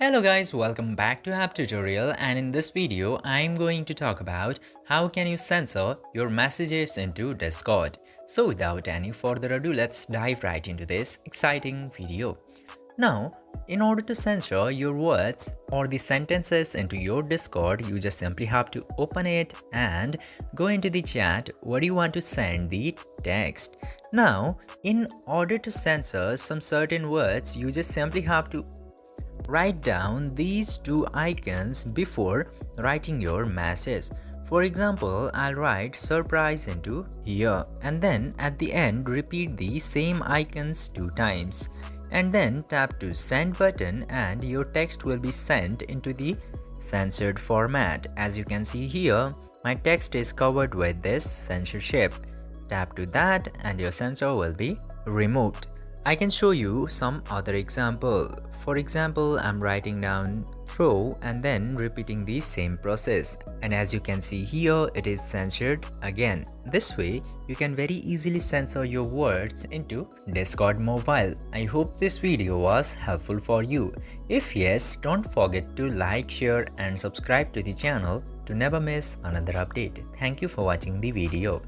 Hello guys, welcome back to App Tutorial, and in this video I'm going to talk about how can you censor your messages into Discord. So without any further ado, let's dive right into this exciting video. Now, in order to censor your words or the sentences into your Discord, you just simply have to open it and go into the chat where you want to send the text. Now, in order to censor some certain words, you just simply have to write down these two icons before writing your message. For example, I'll write surprise into here and then at the end repeat the same icons 2 times and then tap to send button and your text will be sent into the censored format. As you can see here, my text is covered with this censorship. Tap to that and your censor will be removed. I can show you some other example. For example, I'm writing down throw and then repeating the same process, and as you can see here, it is censored again. This way you can very easily censor your words into Discord mobile. I hope this video was helpful for you. If yes, don't forget to like, share and subscribe to the channel to never miss another update. Thank you for watching the video.